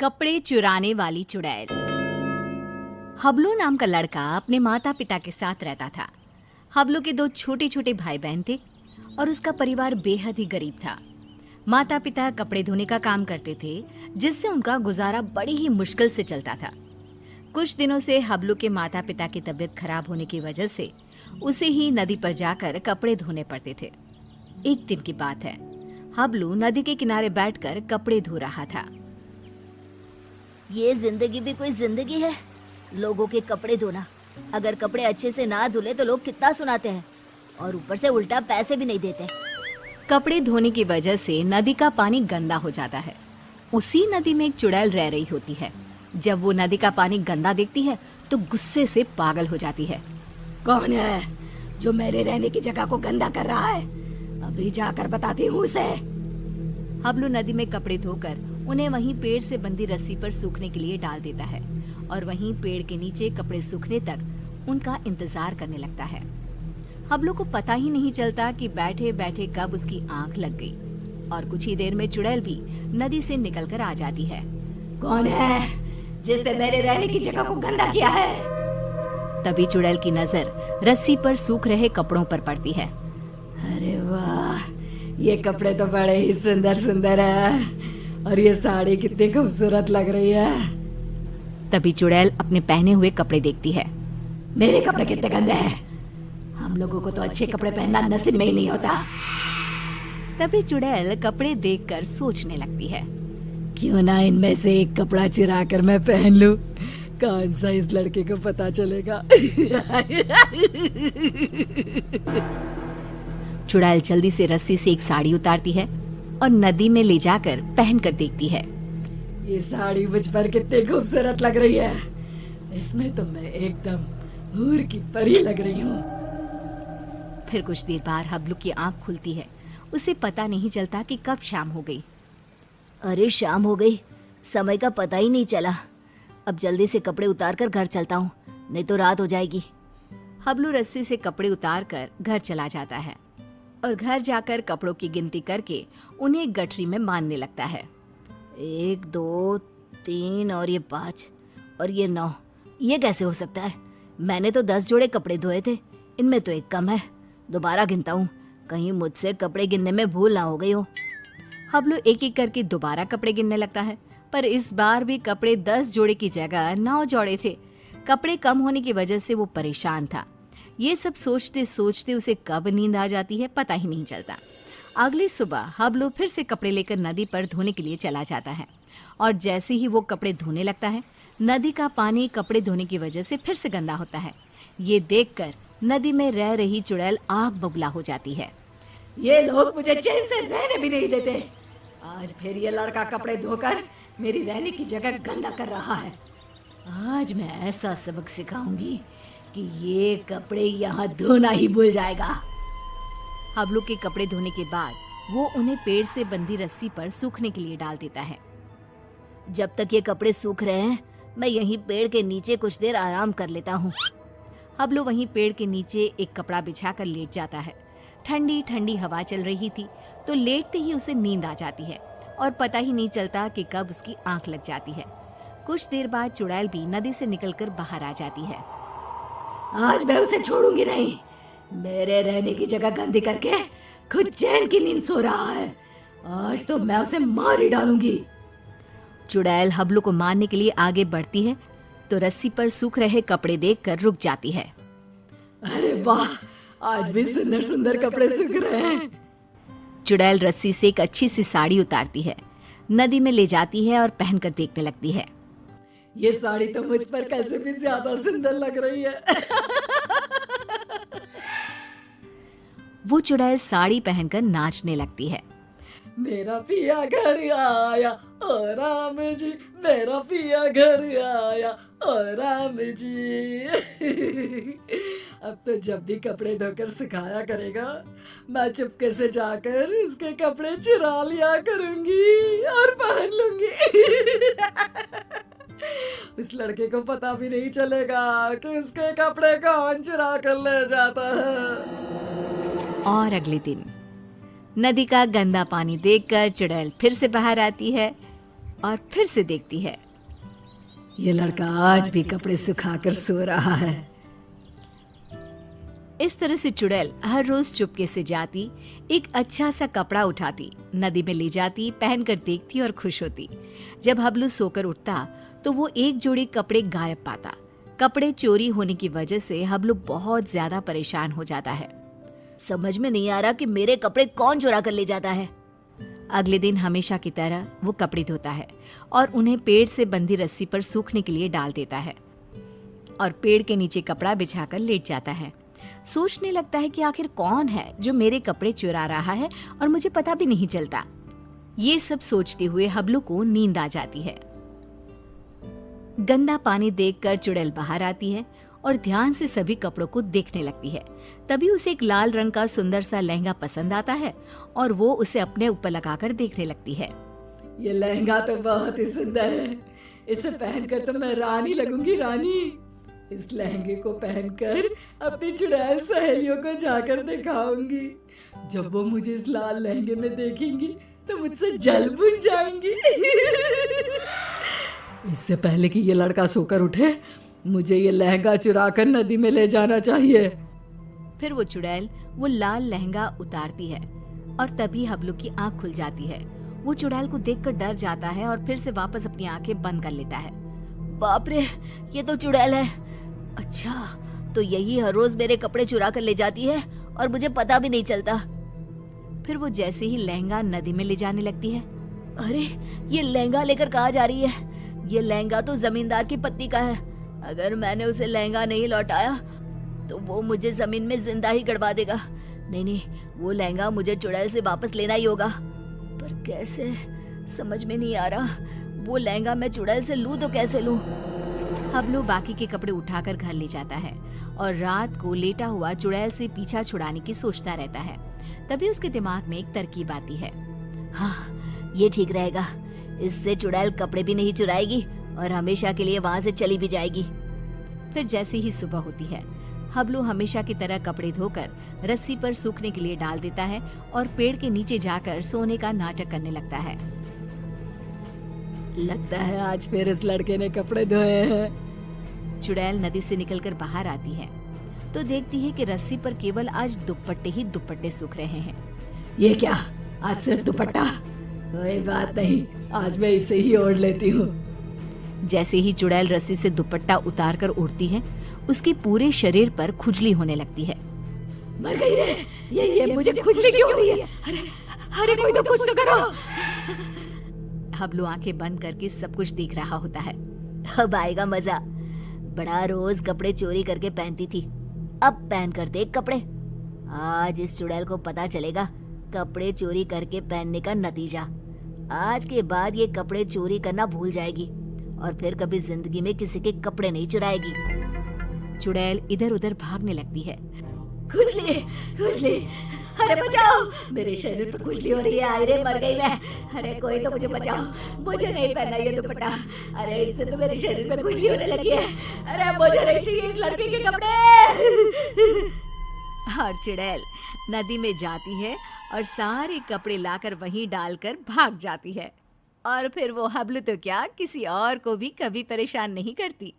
कपड़े चुराने वाली चुड़ैल। हबलू नाम का लड़का अपने माता पिता के साथ रहता था। हबलू के दो छोटे छोटे भाई बहन थे और उसका परिवार बेहद ही गरीब था। माता पिता कपड़े धोने का काम करते थे, जिससे उनका गुजारा बड़ी ही मुश्किल से चलता था। कुछ दिनों से हबलू के माता पिता की तबीयत खराब होने की वजह से उसे ही नदी पर जाकर कपड़े धोने पड़ते थे। एक दिन की बात है, हबलू नदी के किनारे बैठकर कपड़े धो रहा था। ये जिंदगी भी कोई जिंदगी है, लोगों के कपड़े धोना। अगर कपड़े अच्छे से ना धुले तो लोग कितना सुनाते हैं और ऊपर से उल्टा पैसे भी नहीं देते। कपड़े धोने की वजह से नदी का पानी गंदा हो जाता है। उसी नदी में एक चुड़ैल रह रही होती है। जब वो नदी का पानी गंदा देखती है तो गुस्से से पागल हो जाती है। कौन है जो मेरे रहने की जगह को गंदा कर रहा है? अभी जाकर बताती हूँ उसे। हबलू नदी में कपड़े धोकर उन्हें वहीं पेड़ से बंधी रस्सी पर सूखने के लिए डाल देता है और वहीं पेड़ के नीचे कपड़े सूखने तक उनका इंतजार करने लगता है। हबलू को पता ही नहीं चलता कि बैठे बैठे कब उसकी आंख लग गई और कुछ ही देर में चुड़ैल भी नदी से निकलकर आ जाती है। कौन है जिसने मेरे रहने की जगह को गंदा किया है? तभी चुड़ैल की नजर रस्सी पर सूख रहे कपड़ों पर पड़ती है। अरे वाह, ये कपड़े तो बड़े ही सुंदर सुंदर है और ये साड़ी कितनी खूबसूरत लग रही है। तभी चुड़ैल अपने पहने हुए कपड़े देखती है। मेरे कपड़े कितने गंदे हैं, हम लोगों को तो अच्छे कपड़े पहनना नसीब में ही नहीं होता। तभी चुड़ैल कपड़े देखकर सोचने लगती है, क्यों ना इनमें से एक कपड़ा चुरा कर मैं पहन लूं, कौन सा इस लड़के को पता चलेगा। चुड़ैल जल्दी से रस्सी से एक साड़ी उतारती है और नदी में ले जाकर पहन कर देखती है। ये साड़ी मुझ पर कितनी खूबसूरत लग रही है, इसमें तो मैं एकदम हूर की परी लग रही हूँ। फिर कुछ देर बाद हबलू की आंख खुलती है। उसे पता नहीं चलता कि कब शाम हो गई। अरे शाम हो गई, समय का पता ही नहीं चला। अब जल्दी से कपड़े उतार कर घर चलता हूँ, नहीं तो रात हो जाएगी। हबलू रस्सी से कपड़े उतार कर घर चला जाता है और घर जाकर कपड़ों की गिनती करके उन्हें एक गठरी में बांधने लगता है। 1 2 3 और ये 5 और ये 9, ये कैसे हो सकता है? मैंने तो 10 जोड़े कपड़े धोए थे, इनमें तो एक कम है। दोबारा गिनता हूँ, कहीं मुझसे कपड़े गिनने में भूल ना हो गई हो। हबलू एक एक करके दोबारा कपड़े गिनने लगता है, पर इस बार भी कपड़े 10 जोड़े की जगह 9 जोड़े थे। कपड़े कम होने की वजह से वो परेशान था। ये सब सोचते सोचते उसे कब नींद आ जाती है पता ही नहीं चलता। अगली सुबह हबलू फिर से कपड़े लेकर नदी पर धोने के लिए चला जाता है और जैसे ही वो कपड़े धोने लगता है, नदी का पानी कपड़े धोने की वजह से फिर से गंदा होता है। ये देखकर नदी में रह रही चुड़ैल आग बबूला हो जाती है। ये लोग मुझे चैन से रहने भी नहीं देते। आज फिर ये लड़का कपड़े धोकर मेरी रहने की जगह गंदा कर रहा है। आज मैं ऐसा सबक सिखाऊंगी कि ये कपड़े यहाँ धोना ही भूल जाएगा। हबलू के कपड़े धोने के बाद वो उन्हें पेड़ से बंधी रस्सी पर सूखने के लिए डाल देता है। जब तक ये कपड़े सूख रहे हैं, मैं यहीं पेड़ के नीचे कुछ देर आराम कर लेता हूँ। हबलू वहीं पेड़ के नीचे एक कपड़ा बिछाकर लेट जाता है। ठंडी ठंडी हवा चल रही थी तो लेटते ही उसे नींद आ जाती है और पता ही नहीं चलता कि कब उसकी आंख लग जाती है। कुछ देर बाद चुड़ैल भी नदी से निकलकर बाहर आ जाती है। आज मैं उसे छोड़ूंगी नहीं, मेरे रहने की जगह गंदी करके खुद चैन की नींद सो रहा है। आज तो मैं उसे मार ही डालूंगी। चुड़ैल हबलू को मारने के लिए आगे बढ़ती है तो रस्सी पर सूख रहे कपड़े देखकर रुक जाती है। अरे वाह, आज भी सुंदर सुंदर कपड़े सूख रहे हैं। चुड़ैल रस्सी से एक अच्छी सी साड़ी उतारती है, नदी में ले जाती है और पहनकर देखने लगती है। ये साड़ी तो मुझ पर कैसे भी ज्यादा सुंदर लग रही है। वो चुड़ैल साड़ी पहनकर नाचने लगती है। मेरा पिया घर आया ओ राम जी, मेरा पिया घर आया ओ राम जी। अब तो जब भी कपड़े धोकर सुखाया करेगा, मैं चुपके से जाकर उसके कपड़े चुरा लिया करूंगी और पहन लूंगी। उस लड़के को पता भी नहीं चलेगा कि उसके कपड़े कौन चुरा कर ले जाता है। और अगले दिन नदी का गंदा पानी देखकर चुड़ैल फिर से बाहर आती है और फिर से देखती है। ये लड़का आज भी कपड़े सुखाकर सो रहा है। इस तरह से चुड़ैल हर रोज चुपके से जाती, एक अच्छा सा कपड़ा उठाती, नदी में ले जाती, पहनकर देखती और खुश होती। जब हबलू सोकर उठता तो वो एक जोड़ी कपड़े गायब पाता। कपड़े चोरी होने की वजह से हबलू बहुत ज्यादा परेशान हो जाता है। समझ में नहीं आ रहा कि मेरे कपड़े कौन चुरा कर ले जाता है। अगले दिन हमेशा की तरह वो कपड़े धोता है और उन्हें पेड़ से बंधी रस्सी पर सूखने के लिए डाल देता है और पेड़ के नीचे कपड़ा बिछाकर लेट जाता है। सोचने लगता है कि आखिर कौन है जो मेरे कपड़े चुरा रहा है और मुझे पता भी नहीं चलता। ये सब सोचते हुए हबलू को नींद आ जाती है। गंदा पानी देखकर चुड़ैल बाहर आती है और ध्यान से सभी कपड़ों को देखने लगती है। तभी उसे एक लाल रंग का सुंदर सा लहंगा पसंद आता है और वो उसे अपने ऊपर लगाकर देखने लगती है। ये लहंगा तो बहुत ही सुंदर है। इसे पहनकर तो मैं रानी लगूंगी, रानी। इस लहंगे को पहनकर अपनी चुड़ैल सहेलियों को जाकर दिखाऊंगी। जब वो मुझे इस लाल लहंगे में देखेंगी तो मुझसे जल बुझ जाएंगी। इससे पहले कि ये लड़का सोकर उठे, मुझे ये लहंगा चुराकर नदी में ले जाना चाहिए। फिर वो चुड़ैल वो लाल लहंगा उतारती है और तभी हबलू की आंख खुल जाती है। वो चुड़ैल को देखकर डर जाता है और फिर से वापस अपनी आंखें बंद कर लेता है। बाप रे, ये तो चुड़ैल है। अच्छा, तो यही हर रोज मेरे कपड़े चुरा कर ले जाती है और मुझे पता भी नहीं चलता। फिर वो जैसे ही लहंगा नदी में ले जाने लगती है, अरे ये लहंगा लेकर कहाँ जा रही है? ये लहंगा तो जमींदार की पत्नी का है। अगर मैंने उसे लहंगा नहीं लौटाया तो वो मुझे जमीन में जिंदा ही गड़वा देगा। नहीं, वो लहंगा मुझे चुड़ैल से वापस लेना ही होगा। पर कैसे, समझ में नहीं आ रहा। वो लहंगा मैं चुड़ैल से लूं तो कैसे लूं? हबलू बाकी के कपड़े उठाकर घर ले जाता है और रात को लेटा हुआ चुड़ैल से पीछा छुड़ाने की सोचता रहता है। तभी उसके दिमाग में एक तरकीब आती है। हाँ, ये ठीक रहेगा। इससे चुड़ैल कपड़े भी नहीं चुराएगी और हमेशा के लिए वहां से चली भी जाएगी। फिर जैसे ही सुबह होती है, हबलू हमेशा की तरह कपड़े धोकर रस्सी पर सूखने के लिए डाल देता है और पेड़ के नीचे जाकर सोने का नाटक करने लगता है। लगता है आज फिर इस लड़के ने कपड़े धोए हैं। चुड़ैल नदी से निकलकर बाहर आती है तो देखती है कि रस्सी पर केवल आज दुपट्टे ही दुपट्टे सूख रहे हैं। ये क्या, आज सिर्फ दुपट्टा? कोई बात नहीं, आज मैं इसे ही ओढ़ लेती हूँ। जैसे ही चुड़ैल रस्सी से दुपट्टा उतार कर उड़ती है, उसके पूरे शरीर पर खुजली होने लगती है। मर गई रे, ये मुझे खुजली क्यों हो रही है? अरे कोई तो कुछ तो करो। हबलू आंखें बंद करके सब कुछ देख रहा होता है। अब आएगा मजा। बड़ा रोज कपड़े चोरी करके पहनती थी, अब पहन कर देख कपड़े। आज इस चुड़ैल को पता चलेगा कपड़े चोरी करके पहनने का नतीजा। आज के बाद ये कपड़े चोरी करना भूल जाएगी और फिर कभी जिंदगी में किसी के कपड़े नहीं चुराएगी। चुड़ैल इधर उधर भागने लगती है। खुजली, खुजली, अरे बचाओ, मेरे शरीर पर खुजली हो रही है। अरे मर गई मैं। अरे कोई तो मुझे बचाओ, मुझे नहीं पहनना ये दुपट्टा। अरे इससे तो मेरे शरीर में खुजली होने लगी है। अरे मुझे नहीं चाहिए इस लड़के के कपड़े। और चुड़ैल नदी में जाती है और सारे कपड़े लाकर वहीं डालकर भाग जाती है। और फिर वो हबलू तो क्या, किसी और को भी कभी परेशान नहीं करती।